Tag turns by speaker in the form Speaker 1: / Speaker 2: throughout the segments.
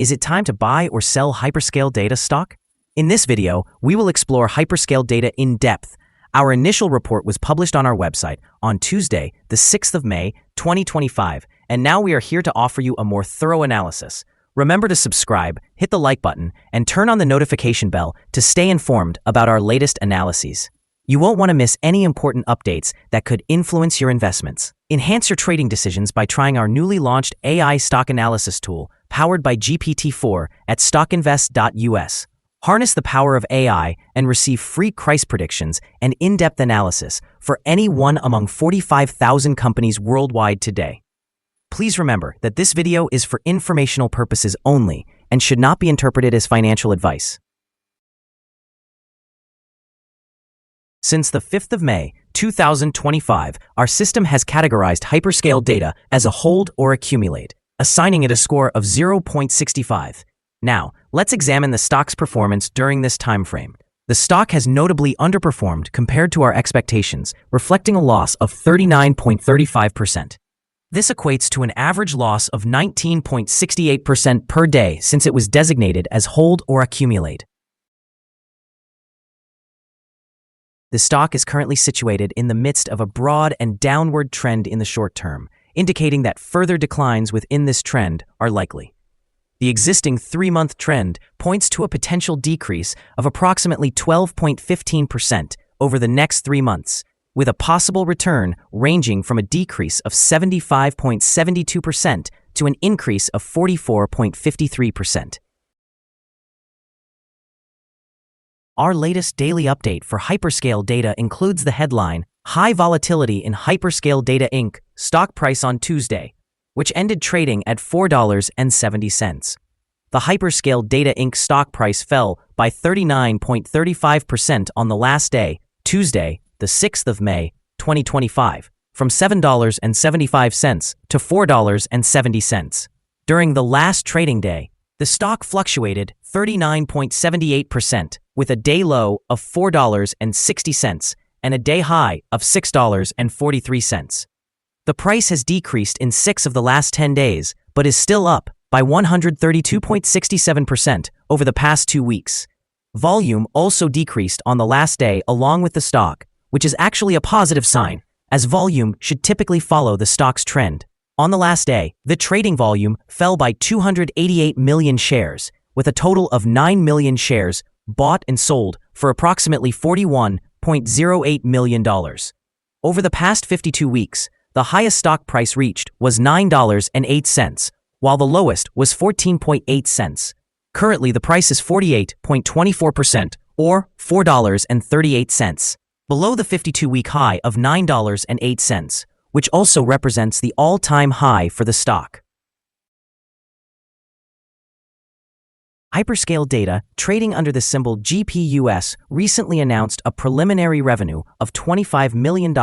Speaker 1: Is it time to buy or sell Hyperscale Data stock? In this video, we will explore Hyperscale Data in depth. Our initial report was published on our website on Tuesday, the 6th of May, 2025, and now we are here to offer you a more thorough analysis. Remember to subscribe, hit the like button, and turn on the notification bell to stay informed about our latest analyses. You won't want to miss any important updates that could influence your investments. Enhance your trading decisions by trying our newly launched AI stock analysis tool, powered by GPT-4 at StockInvest.us. Harness the power of AI and receive free price predictions and in-depth analysis for any one among 45,000 companies worldwide today. Please remember that this video is for informational purposes only and should not be interpreted as financial advice. Since the 5th of May, 2025, our system has categorized Hyperscale Data as a hold or accumulate, assigning it a score of 0.65. Now, let's examine the stock's performance during this time frame. The stock has notably underperformed compared to our expectations, reflecting a loss of 39.35%. This equates to an average loss of 19.68% per day since it was designated as hold or accumulate. The stock is currently situated in the midst of a broad and downward trend in the short term, indicating that further declines within this trend are likely. The existing 3-month trend points to a potential decrease of approximately 12.15% over the next 3 months, with a possible return ranging from a decrease of 75.72% to an increase of 44.53%. Our latest daily update for Hyperscale Data includes the headline, High Volatility in Hyperscale Data Inc. stock price on Tuesday, which ended trading at $4.70. The Hyperscale Data Inc. stock price fell by 39.35% on the last day, Tuesday, the 6th of May, 2025, from $7.75 to $4.70. During the last trading day, the stock fluctuated 39.78%, with a day low of $4.60 and a day high of $6.43. The price has decreased in 6 of the last 10 days, but is still up by 132.67% over the past 2 weeks. Volume also decreased on the last day along with the stock, which is actually a positive sign, as volume should typically follow the stock's trend. On the last day, the trading volume fell by 288 million shares, with a total of 9 million shares bought and sold for approximately $41.08 million. Over the past 52 weeks, the highest stock price reached was $9.08, while the lowest was 14.8 cents. Currently, the price is 48.24%, or $4.38, below the 52-week high of $9.08, which also represents the all-time high for the stock. Hyperscale Data, trading under the symbol GPUS, recently announced a preliminary revenue of $25 million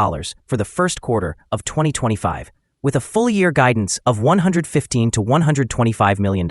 Speaker 1: for the first quarter of 2025, with a full-year guidance of $115 to $125 million.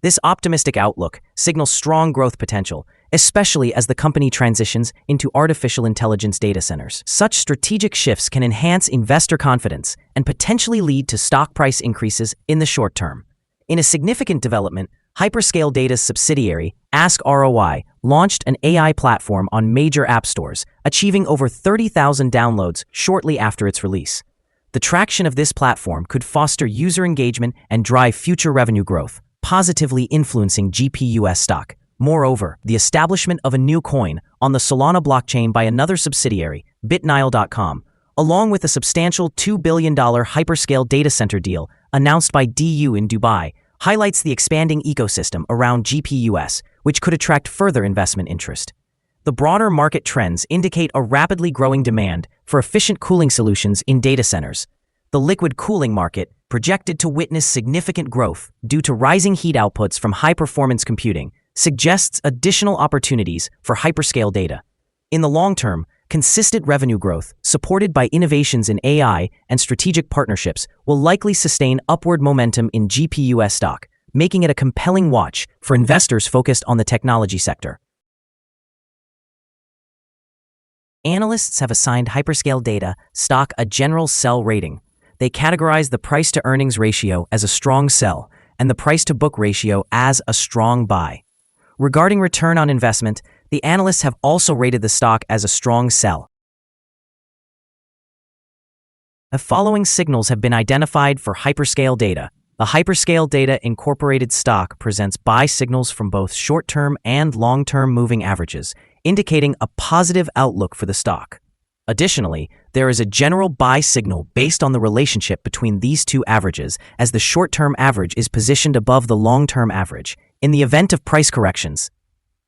Speaker 1: This optimistic outlook signals strong growth potential, especially as the company transitions into artificial intelligence data centers. Such strategic shifts can enhance investor confidence and potentially lead to stock price increases in the short term. In a significant development, Hyperscale Data's subsidiary, Ask ROI, launched an AI platform on major app stores, achieving over 30,000 downloads shortly after its release. The traction of this platform could foster user engagement and drive future revenue growth, positively influencing GPUS stock. Moreover, the establishment of a new coin on the Solana blockchain by another subsidiary, Bitnile.com, along with a substantial $2 billion hyperscale data center deal announced by DU in Dubai, highlights the expanding ecosystem around GPUS, which could attract further investment interest. The broader market trends indicate a rapidly growing demand for efficient cooling solutions in data centers. The liquid cooling market, projected to witness significant growth due to rising heat outputs from high-performance computing, suggests additional opportunities for Hyperscale Data. In the long term, consistent revenue growth, supported by innovations in AI and strategic partnerships, will likely sustain upward momentum in GPUS stock, making it a compelling watch for investors focused on the technology sector. Analysts have assigned Hyperscale Data stock a general sell rating. They categorize the price-to-earnings ratio as a strong sell, and the price-to-book ratio as a strong buy. Regarding return on investment, the analysts have also rated the stock as a strong sell. The following signals have been identified for Hyperscale Data. The Hyperscale Data Incorporated stock presents buy signals from both short-term and long-term moving averages, indicating a positive outlook for the stock. Additionally, there is a general buy signal based on the relationship between these two averages, as the short-term average is positioned above the long-term average. In the event of price corrections,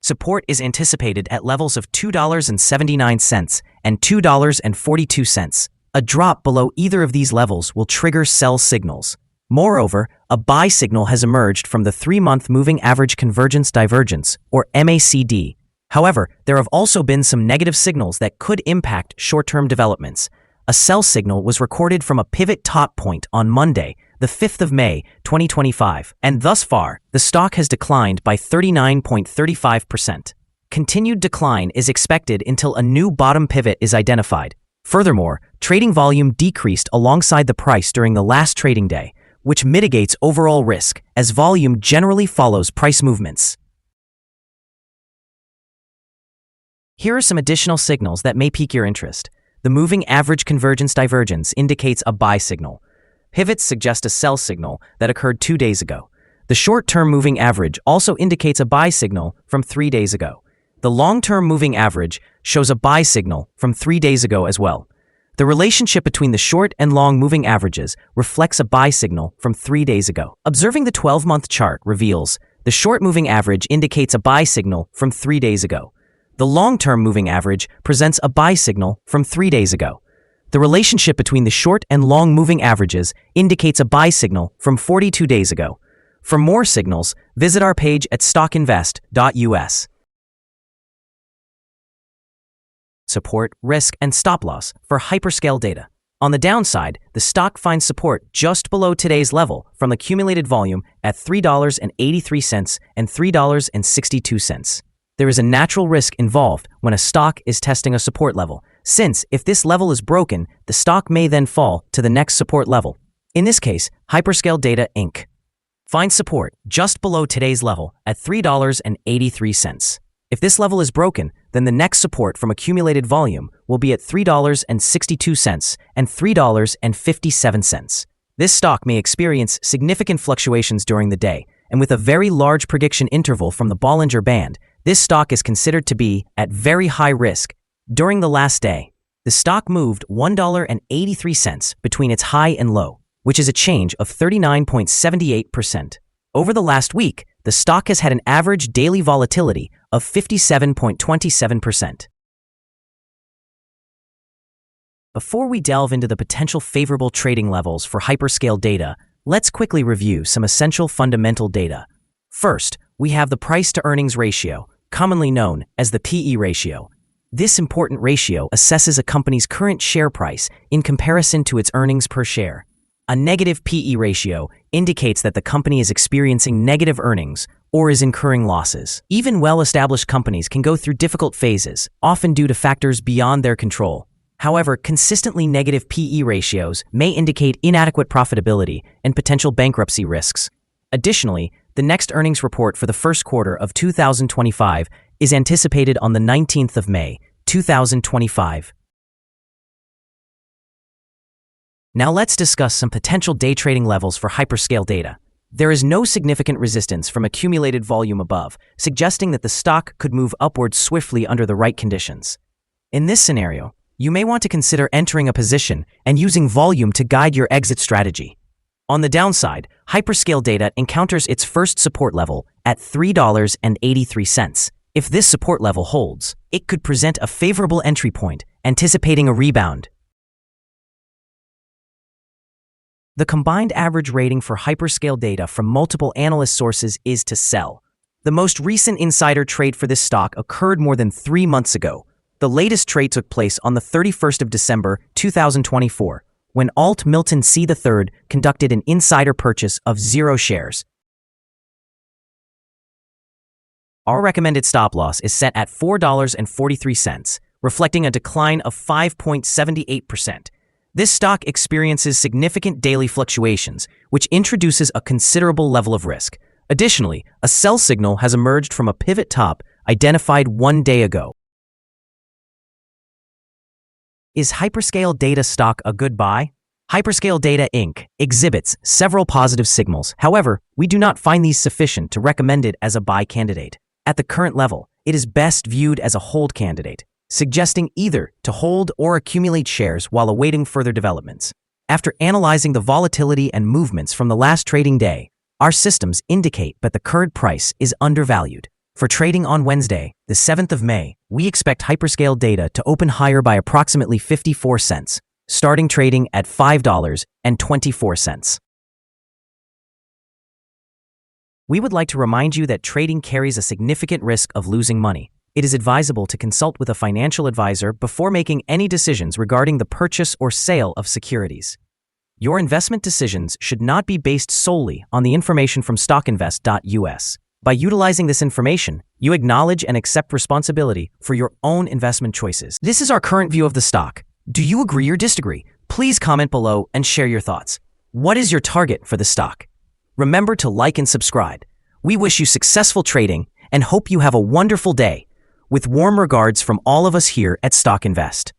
Speaker 1: support is anticipated at levels of $2.79 and $2.42. A drop below either of these levels will trigger sell signals. Moreover, a buy signal has emerged from the 3-month Moving Average Convergence Divergence, or MACD. However, there have also been some negative signals that could impact short-term developments. A sell signal was recorded from a pivot top point on Monday, the 5th of May, 2025, and thus far, the stock has declined by 39.35%. Continued decline is expected until a new bottom pivot is identified. Furthermore, trading volume decreased alongside the price during the last trading day, which mitigates overall risk, as volume generally follows price movements. Here are some additional signals that may pique your interest. The Moving Average Convergence Divergence indicates a buy signal. Pivots suggest a sell signal that occurred 2 days ago. The short-term moving average also indicates a buy signal from 3 days ago. The long-term moving average shows a buy signal from 3 days ago as well. The relationship between the short and long moving averages reflects a buy signal from 3 days ago. Observing the 12-month chart reveals the short moving average indicates a buy signal from 3 days ago. The long-term moving average presents a buy signal from 3 days ago. The relationship between the short and long moving averages indicates a buy signal from 42 days ago. For more signals, visit our page at StockInvest.us. Support, risk, and stop-loss for Hyperscale Data. On the downside, the stock finds support just below today's level from accumulated volume at $3.83 and $3.62. There is a natural risk involved when a stock is testing a support level, since if this level is broken, the stock may then fall to the next support level. In this case, Hyperscale Data Inc. finds support just below today's level at $3.83. If this level is broken, then the next support from accumulated volume will be at $3.62 and $3.57. This stock may experience significant fluctuations during the day, and with a very large prediction interval from the Bollinger Band, this stock is considered to be at very high risk. During the last day, the stock moved $1.83 between its high and low, which is a change of 39.78%. Over the last week, the stock has had an average daily volatility of 57.27%. Before we delve into the potential favorable trading levels for Hyperscale Data, let's quickly review some essential fundamental data. First, we have the price-to-earnings ratio, commonly known as the PE ratio. This important ratio assesses a company's current share price in comparison to its earnings per share. A negative PE ratio indicates that the company is experiencing negative earnings or is incurring losses. Even well-established companies can go through difficult phases, often due to factors beyond their control. However, consistently negative PE ratios may indicate inadequate profitability and potential bankruptcy risks. Additionally, the next earnings report for the first quarter of 2025 is anticipated on the 19th of May, 2025. Now let's discuss some potential day trading levels for Hyperscale Data. There is no significant resistance from accumulated volume above, suggesting that the stock could move upwards swiftly under the right conditions. In this scenario, you may want to consider entering a position and using volume to guide your exit strategy. On the downside, Hyperscale Data encounters its first support level at $3.83. If this support level holds, it could present a favorable entry point, anticipating a rebound. The combined average rating for Hyperscale Data from multiple analyst sources is to sell. The most recent insider trade for this stock occurred more than 3 months ago. The latest trade took place on the 31st of December, 2024, when Alt Milton C. III conducted an insider purchase of 0 shares. Our recommended stop loss is set at $4.43, reflecting a decline of 5.78%. This stock experiences significant daily fluctuations, which introduces a considerable level of risk. Additionally, a sell signal has emerged from a pivot top identified 1 day ago. Is Hyperscale Data stock a good buy? Hyperscale Data Inc. exhibits several positive signals. However, we do not find these sufficient to recommend it as a buy candidate. At the current level, it is best viewed as a hold candidate, suggesting either to hold or accumulate shares while awaiting further developments. After analyzing the volatility and movements from the last trading day, our systems indicate that the current price is undervalued. For trading on Wednesday, the 7th of May, we expect Hyperscale Data to open higher by approximately 54 cents, starting trading at $5.24. We would like to remind you that trading carries a significant risk of losing money. It is advisable to consult with a financial advisor before making any decisions regarding the purchase or sale of securities. Your investment decisions should not be based solely on the information from StockInvest.us. By utilizing this information, you acknowledge and accept responsibility for your own investment choices. This is our current view of the stock. Do you agree or disagree? Please comment below and share your thoughts. What is your target for the stock? Remember to like and subscribe. We wish you successful trading and hope you have a wonderful day. With warm regards from all of us here at Stock Invest.